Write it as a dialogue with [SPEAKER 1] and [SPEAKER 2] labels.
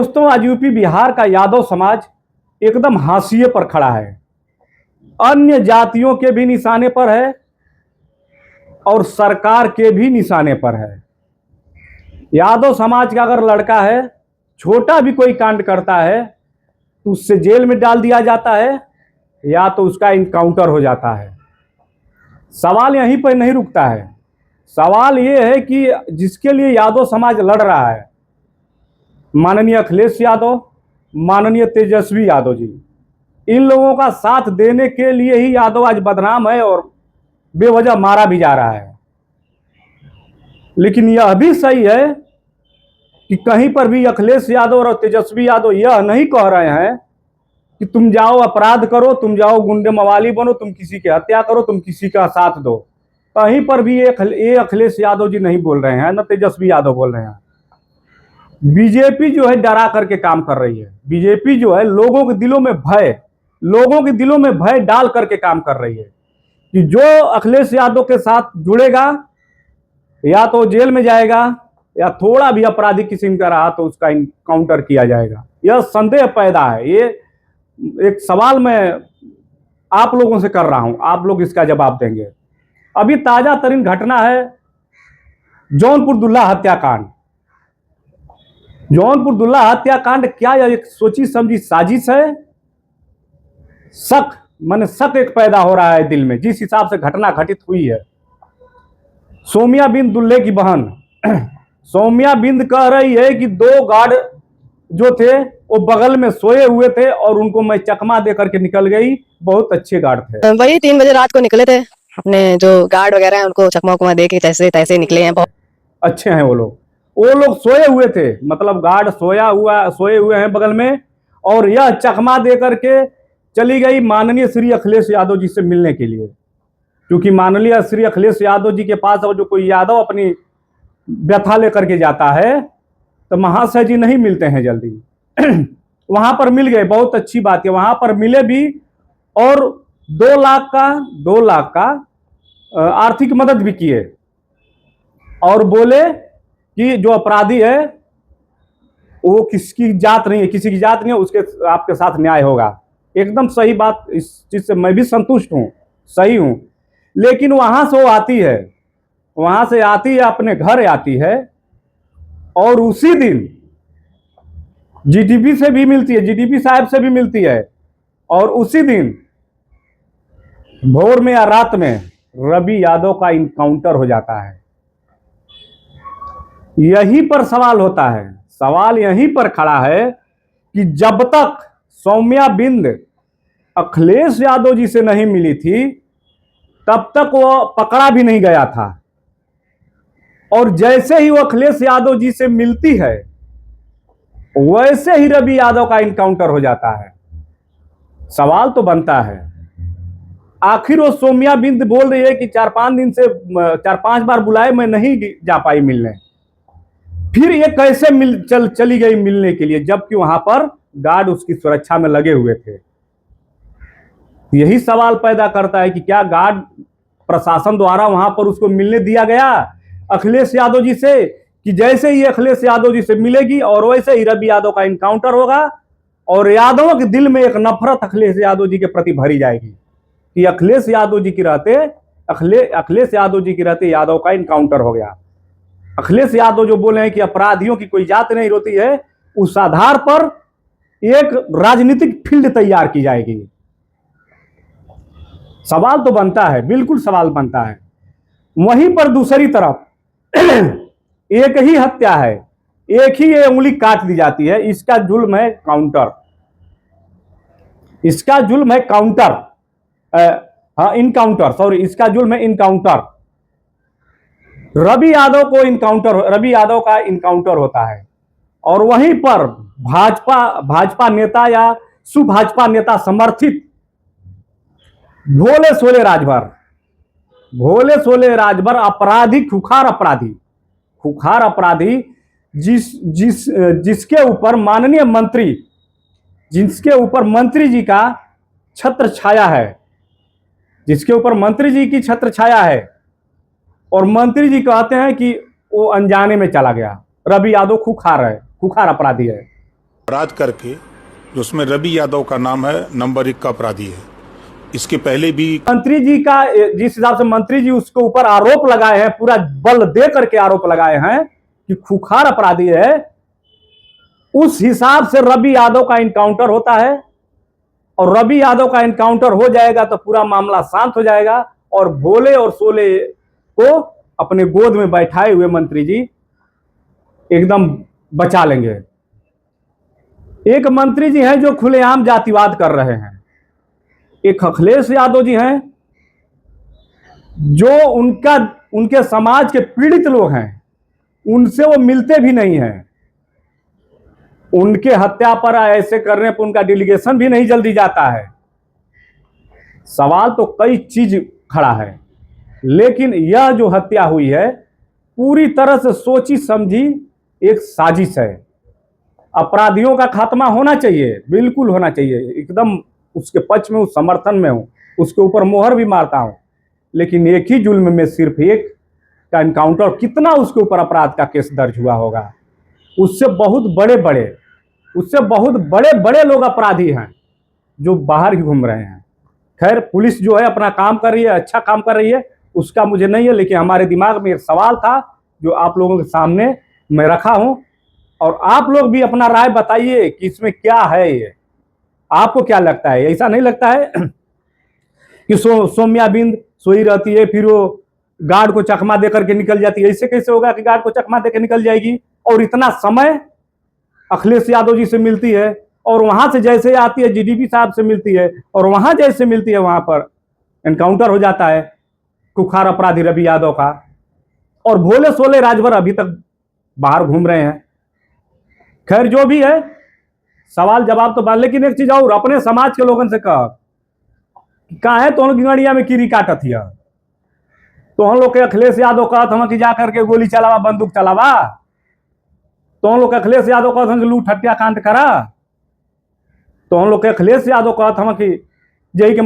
[SPEAKER 1] दोस्तों, आज यूपी बिहार का यादव समाज एकदम हाशिए पर खड़ा है। अन्य जातियों के भी निशाने पर है और सरकार के भी निशाने पर है। यादव समाज का अगर लड़का है, छोटा भी कोई कांड करता है तो उससे जेल में डाल दिया जाता है या तो उसका इनकाउंटर हो जाता है। सवाल यहीं पर नहीं रुकता है। सवाल ये है कि जिसके लिए यादव समाज लड़ रहा है, माननीय अखिलेश यादव, माननीय तेजस्वी यादव जी, इन लोगों का साथ देने के लिए ही यादव आज बदनाम है और बेवजह मारा भी जा रहा है। लेकिन यह भी सही है कि कहीं पर भी अखिलेश यादव और तेजस्वी यादव यह नहीं कह रहे हैं कि तुम जाओ अपराध करो, तुम जाओ गुंडे मवाली बनो, तुम किसी की हत्या करो, तुम किसी का साथ दो। कहीं पर भी ये अखिलेश यादव जी नहीं बोल रहे हैं, न तेजस्वी यादव बोल रहे हैं। बीजेपी जो है डरा करके काम कर रही है। बीजेपी जो है लोगों के दिलों में भय डाल करके काम कर रही है कि जो अखिलेश यादव के साथ जुड़ेगा या तो जेल में जाएगा या थोड़ा भी आपराधिक किस्म का रहा तो उसका इनकाउंटर किया जाएगा। यह संदेह पैदा है। ये एक सवाल मैं आप लोगों से कर रहा हूं, आप लोग इसका जवाब देंगे। अभी ताजा तरीन घटना है जौनपुर दुल्ला हत्याकांड। जौनपुर दुल्ला हत्याकांड क्या यह एक सोची समझी साजिश है? शक एक पैदा हो रहा है दिल में जिस हिसाब से घटना घटित हुई है। सौम्या बिंद दुल्ले की बहन सौम्या बिंद कह रही है कि 2 गार्ड जो थे वो बगल में सोए हुए थे और उनको मैं चकमा दे करके निकल गई। बहुत अच्छे गार्ड थे।
[SPEAKER 2] वही 3 बजे रात को निकले थे। अपने जो गार्ड वगैरह हैं उनको चकमा उकमा दे के तैसे तैसे निकले हैं। बहुत
[SPEAKER 1] अच्छे हैं वो लोग सोए हुए थे, मतलब गार्ड सोए हुए हैं बगल में, और यह चकमा दे करके चली गई माननीय श्री अखिलेश यादव जी से मिलने के लिए। क्योंकि माननीय श्री अखिलेश यादव जी के पास अब जो कोई यादव अपनी व्यथा लेकर के जाता है तो महाशय जी नहीं मिलते हैं जल्दी। वहां पर मिल गए, बहुत अच्छी बात है। वहां पर मिले भी और 2 लाख का आर्थिक मदद भी किए और बोले कि जो अपराधी है वो किसी की जात नहीं है, उसके आपके साथ न्याय होगा। एकदम सही बात, इस चीज से मैं भी संतुष्ट हूं, सही हूं। लेकिन वहां से वो आती है अपने घर आती है और उसी दिन जीडीपी से भी मिलती है, जीडीपी साहब से भी मिलती है, और उसी दिन भोर में या रात में रवि यादव का इनकाउंटर हो जाता है। यहीं पर सवाल होता है, सवाल यहीं पर खड़ा है कि जब तक सौम्या बिंद अखिलेश यादव जी से नहीं मिली थी तब तक वो पकड़ा भी नहीं गया था, और जैसे ही वो अखिलेश यादव जी से मिलती है वैसे ही रवि यादव का इनकाउंटर हो जाता है। सवाल तो बनता है, आखिर वो सौम्या बिंद बोल रही है कि 4-5 बार बुलाए, मैं नहीं जा पाई मिलने। फिर ये कैसे चली गई मिलने के लिए, जबकि वहां पर गार्ड उसकी सुरक्षा में लगे हुए थे। यही सवाल पैदा करता है कि क्या गार्ड प्रशासन द्वारा वहां पर उसको मिलने दिया गया अखिलेश यादव जी से, कि जैसे ही अखिलेश यादव जी से मिलेगी और वैसे ही रवि यादव का इनकाउंटर होगा और यादवों के दिल में एक नफरत अखिलेश यादव जी के प्रति भरी जाएगी कि अखिलेश यादव जी के रहते यादव का इनकाउंटर हो गया। अखिलेश यादव जो बोले हैं कि अपराधियों की कोई जात नहीं होती है, उस आधार पर एक राजनीतिक फील्ड तैयार की जाएगी। सवाल तो बनता है, बिल्कुल सवाल बनता है। वहीं पर दूसरी तरफ एक ही हत्या है, एक ही ये उंगली काट दी जाती है। इसका जुल्म है काउंटर, इसका जुल्म है इसका जुल्म है इनकाउंटर। रवि यादव का इनकाउंटर होता है और वहीं पर भाजपा नेता या सुभाजपा नेता समर्थित भोले सोले राजभर अपराधी, खुखार अपराधी जिसके ऊपर मंत्री जी का छत्र छाया है, और मंत्री जी कहते हैं कि वो अनजाने में चला गया। रवि यादव खुखार अपराधी है।
[SPEAKER 3] अपराध करके, जो उसमें रवि यादव का नाम है, नंबर 1 का अपराधी है। इसके पहले भी
[SPEAKER 1] मंत्री जी का, जिस हिसाब से मंत्री जी उसके ऊपर आरोप लगाए हैं, पूरा बल दे करके आरोप लगाए हैं कि खूंखार अपराधी है, उस हिसाब से रवि यादव का इनकाउंटर होता है। और रवि यादव का इनकाउंटर हो जाएगा तो पूरा मामला शांत हो जाएगा और भोले और सोले को अपने गोद में बैठाए हुए मंत्री जी एकदम बचा लेंगे। एक मंत्री जी हैं जो खुलेआम जातिवाद कर रहे हैं, एक अखिलेश यादव जी हैं जो उनके समाज के पीड़ित लोग हैं, उनसे वो मिलते भी नहीं हैं। उनके हत्या पर ऐसे करने पर उनका डेलीगेशन भी नहीं जल्दी जाता है। सवाल तो कई चीज खड़ा है, लेकिन यह जो हत्या हुई है पूरी तरह से सोची समझी एक साजिश है। अपराधियों का खात्मा होना चाहिए, बिल्कुल होना चाहिए, एकदम उसके पक्ष में, उस समर्थन में हूं, उसके ऊपर मोहर भी मारता हूं। लेकिन एक ही जुल्म में सिर्फ एक का इनकाउंटर, कितना उसके ऊपर अपराध का केस दर्ज हुआ होगा। उससे बहुत बड़े बड़े लोग अपराधी हैं जो बाहर ही घूम रहे हैं। खैर, पुलिस जो है अपना काम कर रही है, अच्छा काम कर रही है, उसका मुझे नहीं है, लेकिन हमारे दिमाग में एक सवाल था जो आप लोगों के सामने मैं रखा हूं। और आप लोग भी अपना राय बताइए कि इसमें क्या है, ये आपको क्या लगता है? ऐसा नहीं लगता है कि सौम्या बिंद सोई रहती है, फिर वो गार्ड को चकमा देकर के निकल जाती है? ऐसे कैसे होगा कि गार्ड को चकमा देकर निकल जाएगी और इतना समय अखिलेश यादव जी से मिलती है, और वहां से जैसे आती है जीडीपी साहब से मिलती है, और वहां जैसे मिलती है वहां पर एनकाउंटर हो जाता है कुख्यात अपराधी रवि यादव का, और भोले सोले राजभर अभी तक बाहर घूम रहे हैं। खैर, जो भी है, सवाल जवाब तो बात। लेकिन एक चीज और, अपने समाज के लोगों से कहा है तो गिगड़िया में कीरी काटत हिया, तो हम लोग के अखिलेश यादव कहत हम कि जा करके गोली चलावा, बंदूक चलावा, तो हम लोग के अखिलेश यादव कहत हम कि लूट हत्या कांड करा, तो हम लोग के अखिलेश यादव कहत हम कि जई के